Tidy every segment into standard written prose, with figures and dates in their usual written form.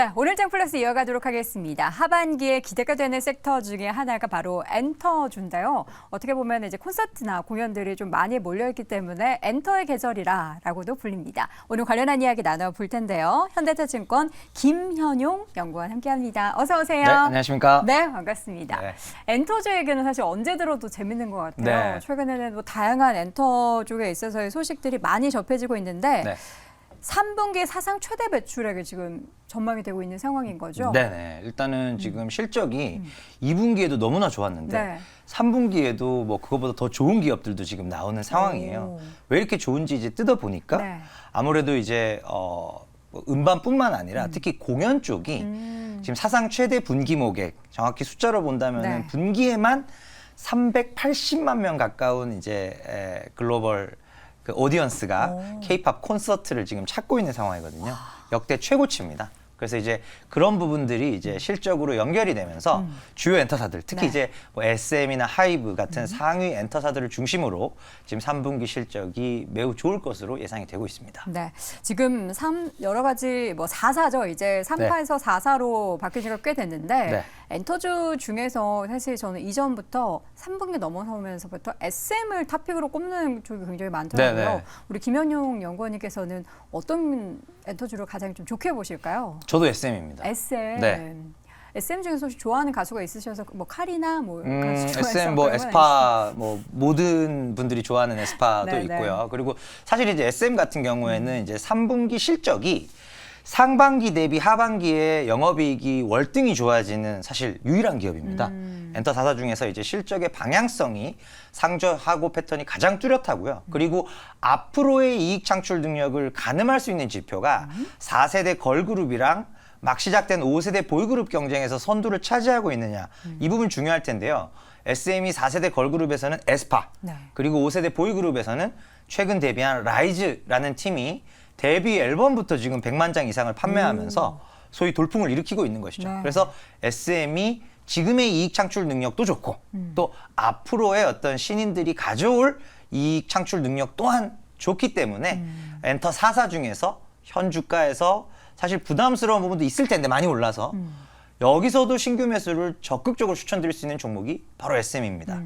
네, 오늘 장 플러스 이어가도록 하겠습니다. 하반기에 기대가 되는 섹터 중에 하나가 바로 엔터주인데요. 어떻게 보면 이제 콘서트나 공연들이 좀 많이 몰려있기 때문에 엔터의 계절이라고도 불립니다. 오늘 관련한 이야기 나눠볼 텐데요. 현대차증권 김현용 연구원 함께합니다. 어서 오세요. 네, 안녕하십니까? 네, 반갑습니다. 네. 엔터주 얘기는 사실 언제 들어도 재밌는 것 같아요. 네. 최근에는 뭐 다양한 엔터 쪽에 있어서의 소식들이 많이 접해지고 있는데 네. 3분기 사상 최대 매출액이 지금 전망이 되고 있는 상황인 거죠? 네네. 일단은 지금 실적이 2분기에도 너무나 좋았는데 네. 3분기에도 뭐 그거보다 더 좋은 기업들도 지금 나오는 상황이에요. 오. 왜 이렇게 좋은지 이제 뜯어보니까 네. 아무래도 이제 뭐 음반뿐만 아니라 특히 공연 쪽이 지금 사상 최대 분기 모객, 정확히 숫자로 본다면은 네. 분기에만 380만 명 가까운 이제 글로벌 그 오디언스가 K-팝 콘서트를 지금 찾고 있는 상황이거든요. 역대 최고치입니다. 그래서 이제 그런 부분들이 이제 실적으로 연결이 되면서 주요 엔터사들, 특히 네. 이제 뭐 SM이나 하이브 같은 상위 엔터사들을 중심으로 지금 3분기 실적이 매우 좋을 것으로 예상이 되고 있습니다. 네, 지금 여러 가지 뭐 4사죠. 이제 3파에서 4사로 바뀐 지가 꽤 됐는데 네. 엔터주 중에서 사실 저는 이전부터 3분기 넘어서면서부터 SM을 탑픽으로 꼽는 쪽이 굉장히 많더라고요. 네네. 우리 김현용 연구원님께서는 어떤 엔터주를 가장 좀 좋게 보실까요? 저도 SM입니다. SM. 네. SM 중에서 혹시 좋아하는 가수가 있으셔서 뭐 카리나 뭐 가수 좋아해서 SM 뭐 그런 건 에스파 뭐 모든 분들이 좋아하는 에스파도 네, 있고요. 그리고 사실 이제 SM 같은 경우에는 이제 3분기 실적이 상반기 대비 하반기에 영업이익이 월등히 좋아지는 사실 유일한 기업입니다. 엔터 4사 중에서 이제 실적의 방향성이 상저하고 패턴이 가장 뚜렷하고요. 그리고 앞으로의 이익 창출 능력을 가늠할 수 있는 지표가 4세대 걸그룹이랑 막 시작된 5세대 보이그룹 경쟁에서 선두를 차지하고 있느냐. 이 부분 중요할 텐데요. SM이 4세대 걸그룹에서는 에스파, 네. 그리고 5세대 보이그룹에서는 최근 데뷔한 라이즈라는 팀이 데뷔 앨범부터 지금 100만 장 이상을 판매하면서 소위 돌풍을 일으키고 있는 것이죠. 네. 그래서 SM이 지금의 이익 창출 능력도 좋고 또 앞으로의 어떤 신인들이 가져올 이익 창출 능력 또한 좋기 때문에 엔터 4사 중에서 현 주가에서 사실 부담스러운 부분도 있을 텐데 많이 올라서 여기서도 신규 매수를 적극적으로 추천드릴 수 있는 종목이 바로 SM입니다.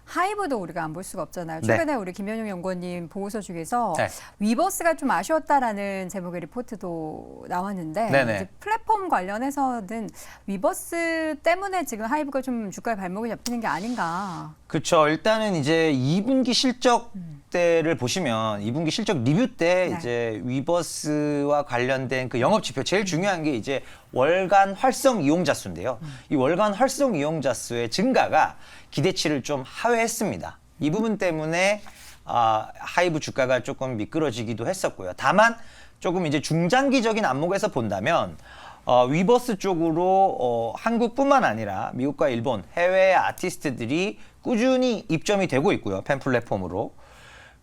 하이브도 우리가 안 볼 수가 없잖아요. 네. 최근에 우리 김현용 연구원님 보고서 중에서 네. 위버스가 좀 아쉬웠다라는 제목의 리포트도 나왔는데 네네. 이제 플랫폼 관련해서는 위버스 때문에 지금 하이브가 좀 주가에 발목이 잡히는 게 아닌가. 그렇죠. 일단은 이제 2분기 실적대를 보시면 2분기 실적 리뷰 때 네. 이제 위버스와 관련된 그 영업 지표 제일 중요한 게 이제 월간 활성 이용자 수인데요. 이 월간 활성 이용자 수의 증가가 기대치를 좀 하회했습니다. 이 부분 때문에 하이브 주가가 조금 미끄러지기도 했었고요. 다만 조금 이제 중장기적인 안목에서 본다면 위버스 쪽으로 한국뿐만 아니라 미국과 일본 해외 아티스트들이 꾸준히 입점이 되고 있고요. 팬 플랫폼으로.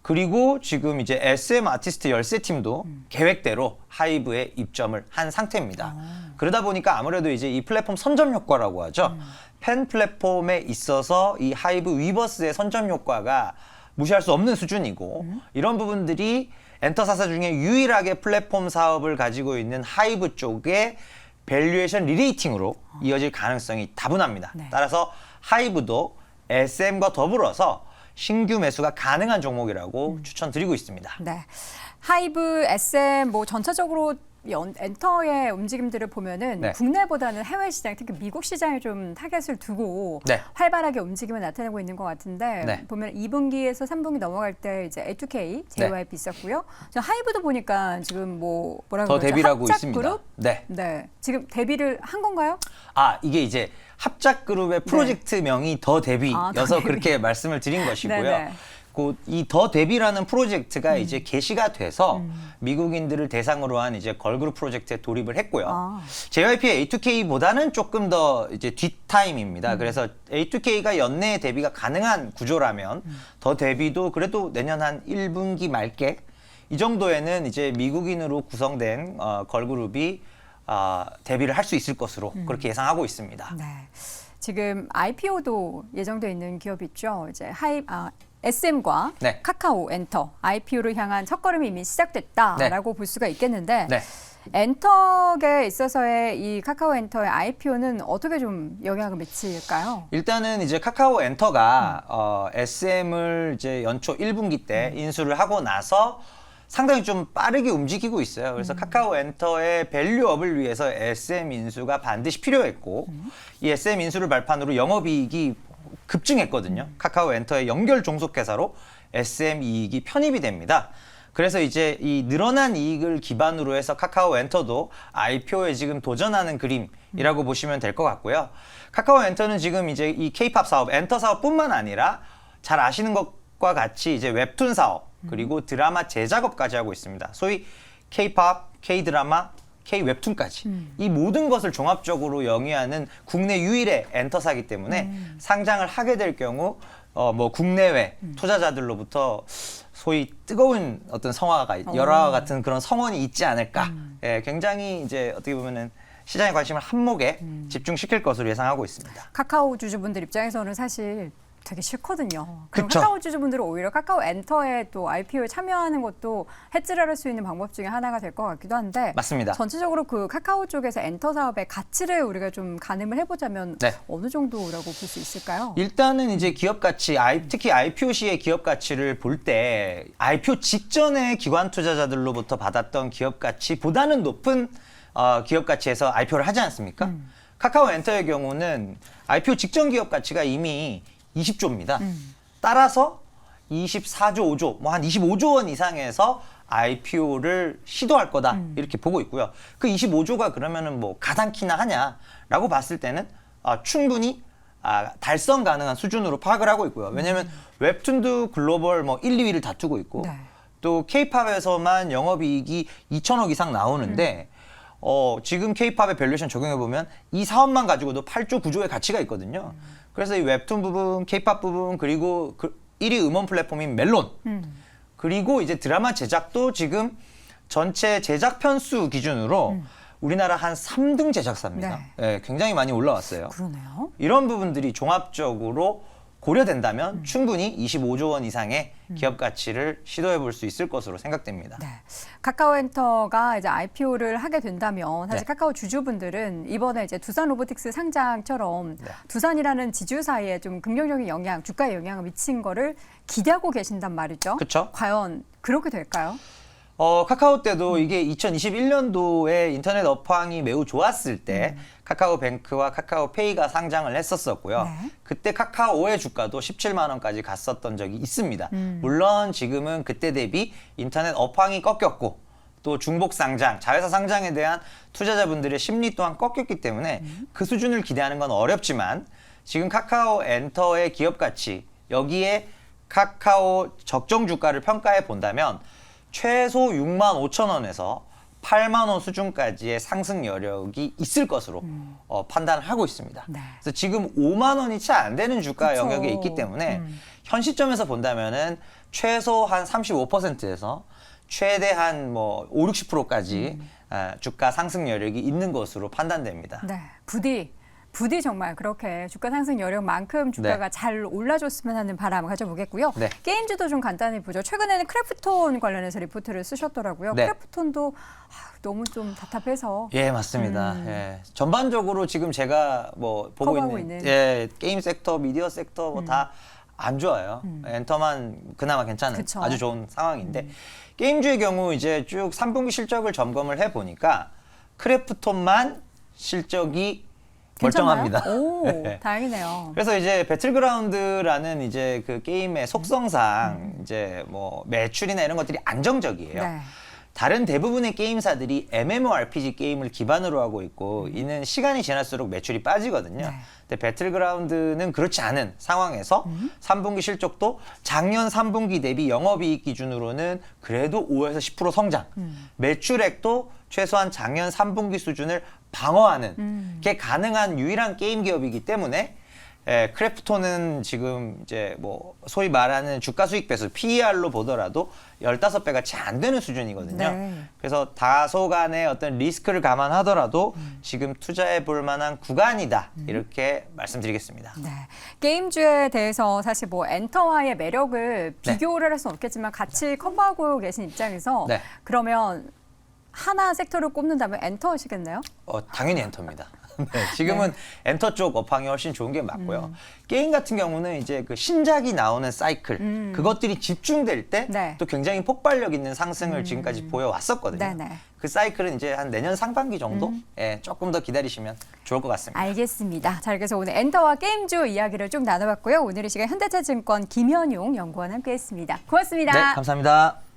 그리고 지금 이제 SM 아티스트 열세 팀도 계획대로 하이브에 입점을 한 상태입니다. 그러다 보니까 아무래도 이제 이 플랫폼 선점 효과라고 하죠. 팬 플랫폼에 있어서 이 하이브 위버스의 선점 효과가 무시할 수 없는 수준이고 이런 부분들이 엔터 4사 중에 유일하게 플랫폼 사업을 가지고 있는 하이브 쪽의 밸류에이션 리레이팅으로 이어질 가능성이 다분합니다. 네. 따라서 하이브도 SM과 더불어서 신규 매수가 가능한 종목이라고 추천드리고 있습니다. 네. 하이브, SM 뭐 전체적으로 엔터의 움직임들을 보면은 네. 국내보다는 해외 시장, 특히 미국 시장에 좀 타겟을 두고 네. 활발하게 움직임을 나타내고 있는 것 같은데 네. 보면 2분기에서 3분기 넘어갈 때 이제 A2K, JYP 있었고요. 저 하이브도 보니까 지금 뭐라고 더 그러죠? 데뷔를 하고 합작 있습니다. 그룹? 네. 네. 지금 데뷔를 한 건가요? 이게 이제 합작 그룹의 프로젝트명이 더 데뷔여서 더 데뷔. 그렇게 말씀을 드린 것이고요. 네네. 이 더 데뷔라는 프로젝트가 이제 개시가 돼서 미국인들을 대상으로 한 이제 걸그룹 프로젝트에 돌입을 했고요. JYP의 A2K보다는 조금 더 이제 뒷타임입니다. 그래서 A2K가 연내에 데뷔가 가능한 구조라면 더 데뷔도 그래도 내년 한 1분기 말께 이 정도에는 이제 미국인으로 구성된 걸그룹이 데뷔를 할 수 있을 것으로 그렇게 예상하고 있습니다. 네. 지금 IPO도 예정돼 있는 기업 있죠. 이제 SM과 네. 카카오 엔터 IPO를 향한 첫걸음이 이미 시작됐다라고 볼 수가 있겠는데 네. 엔터에 있어서의 이 카카오 엔터의 IPO는 어떻게 좀 영향을 미칠까요? 일단은 이제 카카오 엔터가 SM을 이제 연초 1분기 때 인수를 하고 나서 상당히 좀 빠르게 움직이고 있어요. 그래서 카카오 엔터의 밸류업을 위해서 SM 인수가 반드시 필요했고 이 SM 인수를 발판으로 영업이익이 급증했거든요. 카카오 엔터의 연결 종속회사로 SM 이익이 편입이 됩니다. 그래서 이제 이 늘어난 이익을 기반으로 해서 카카오 엔터도 IPO에 지금 도전하는 그림이라고 보시면 될 것 같고요. 카카오 엔터는 지금 이제 이 K-팝 사업, 엔터 사업뿐만 아니라 잘 아시는 것과 같이 이제 웹툰 사업 그리고 드라마 제작업까지 하고 있습니다. 소위 K-팝, K-드라마, K-웹툰까지 이 모든 것을 종합적으로 영위하는 국내 유일의 엔터사이기 때문에 상장을 하게 될 경우 뭐 국내외 투자자들로부터 소위 뜨거운 어떤 성화가 열화와 같은 그런 성원이 있지 않을까. 예, 굉장히 이제 어떻게 보면은 시장의 관심을 한몫에 집중시킬 것으로 예상하고 있습니다. 카카오 주주분들 입장에서는 사실 되게 싫거든요. 그럼 그쵸. 카카오 주주분들은 오히려 카카오 엔터에 또 IPO에 참여하는 것도 해지를 할 수 있는 방법 중에 하나가 될 것 같기도 한데 맞습니다. 전체적으로 그 카카오 쪽에서 엔터 사업의 가치를 우리가 좀 가늠을 해보자면 네. 어느 정도라고 볼 수 있을까요? 일단은 이제 기업 가치, 특히 IPO 시의 기업 가치를 볼 때 IPO 직전에 기관 투자자들로부터 받았던 기업 가치보다는 높은 기업 가치에서 IPO를 하지 않습니까? 카카오 엔터의 경우는 IPO 직전 기업 가치가 이미 20조입니다. 따라서 24조, 5조, 뭐 한 25조 원 이상에서 IPO를 시도할 거다 이렇게 보고 있고요. 그 25조가 그러면은 뭐 가당키나 하냐라고 봤을 때는 충분히 달성 가능한 수준으로 파악을 하고 있고요. 왜냐하면 웹툰도 글로벌 뭐 1, 2위를 다투고 있고 네. 또 K-팝에서만 영업이익이 2천억 이상 나오는데 지금 K-팝의 밸류에이션 적용해 보면 이 사업만 가지고도 8조, 9조의 가치가 있거든요. 그래서 이 웹툰 부분, K-팝 부분 그리고 1위 음원 플랫폼인 멜론 그리고 이제 드라마 제작도 지금 전체 제작 편수 기준으로 우리나라 한 3등 제작사입니다. 네. 예, 굉장히 많이 올라왔어요. 그러네요. 이런 부분들이 종합적으로 고려된다면 충분히 25조 원 이상의 기업 가치를 시도해 볼 수 있을 것으로 생각됩니다. 네. 카카오 엔터가 이제 IPO를 하게 된다면 사실 네. 카카오 주주분들은 이번에 이제 두산 로보틱스 상장처럼 네. 두산이라는 지주사에 좀 긍정적인 영향, 주가에 영향을 미친 거를 기대하고 계신단 말이죠. 그쵸. 과연 그렇게 될까요? 카카오 때도 이게 2021년도에 인터넷 업황이 매우 좋았을 때 카카오뱅크와 카카오페이가 상장을 했었었고요. 네. 그때 카카오의 주가도 17만 원까지 갔었던 적이 있습니다. 물론 지금은 그때 대비 인터넷 업황이 꺾였고 또 중복 상장, 자회사 상장에 대한 투자자분들의 심리 또한 꺾였기 때문에 그 수준을 기대하는 건 어렵지만 지금 카카오 엔터의 기업 가치 여기에 카카오 적정 주가를 평가해 본다면 최소 6만 5천 원에서 8만 원 수준까지의 상승 여력이 있을 것으로 판단을 하고 있습니다. 네. 그래서 지금 5만 원이 채 안 되는 주가 그쵸. 영역에 있기 때문에 현 시점에서 본다면은 최소 한 35%에서 최대 한 뭐 5, 60%까지 주가 상승 여력이 있는 것으로 판단됩니다. 네. 부디 정말 그렇게 주가 상승 여력만큼 주가가 네. 잘 올라줬으면 하는 바람을 가져보겠고요. 네. 게임주도 좀 간단히 보죠. 최근에는 크래프톤 관련해서 리포트를 쓰셨더라고요. 네. 크래프톤도 너무 좀 답답해서 예, 맞습니다. 예. 전반적으로 지금 제가 뭐 보고 커버하고 있는 있는. 예, 게임 섹터, 미디어 섹터 뭐 다 안 좋아요. 엔터만 그나마 괜찮은 그쵸. 아주 좋은 상황인데 게임주의 경우 이제 쭉 3분기 실적을 점검을 해 보니까 크래프톤만 실적이 괜찮나요? 멀쩡합니다. 오, 네. 다행이네요. 그래서 이제 배틀그라운드라는 이제 그 게임의 속성상 이제 뭐 매출이나 이런 것들이 안정적이에요. 네. 다른 대부분의 게임사들이 MMORPG 게임을 기반으로 하고 있고 이는 시간이 지날수록 매출이 빠지거든요. 네. 근데 배틀그라운드는 그렇지 않은 상황에서 3분기 실적도 작년 3분기 대비 영업이익 기준으로는 그래도 5에서 10% 성장. 매출액도 최소한 작년 3분기 수준을 방어하는 게 가능한 유일한 게임 기업이기 때문에 크래프톤은 지금 이제 뭐 소위 말하는 주가 수익 배수 PER로 보더라도 15배가 채 안 되는 수준이거든요. 네. 그래서 다소간의 어떤 리스크를 감안하더라도 지금 투자해 볼 만한 구간이다. 이렇게 말씀드리겠습니다. 네. 게임주에 대해서 사실 뭐 엔터와의 매력을 네. 비교를 할 수는 없겠지만 같이 커버하고 계신 입장에서 네. 그러면 하나 섹터를 꼽는다면 엔터시겠네요? 당연히 엔터입니다. 네, 지금은 엔터 쪽 업황이 훨씬 좋은 게 맞고요. 게임 같은 경우는 이제 그 신작이 나오는 사이클, 그것들이 집중될 때 또 네. 굉장히 폭발력 있는 상승을 지금까지 보여왔었거든요. 네네. 그 사이클은 이제 한 내년 상반기 정도 조금 더 기다리시면 좋을 것 같습니다. 알겠습니다. 자, 그래서 오늘 엔터와 게임주 이야기를 좀 나눠봤고요. 오늘 이 시간 현대차증권 김현용 연구원 함께했습니다. 고맙습니다. 네, 감사합니다.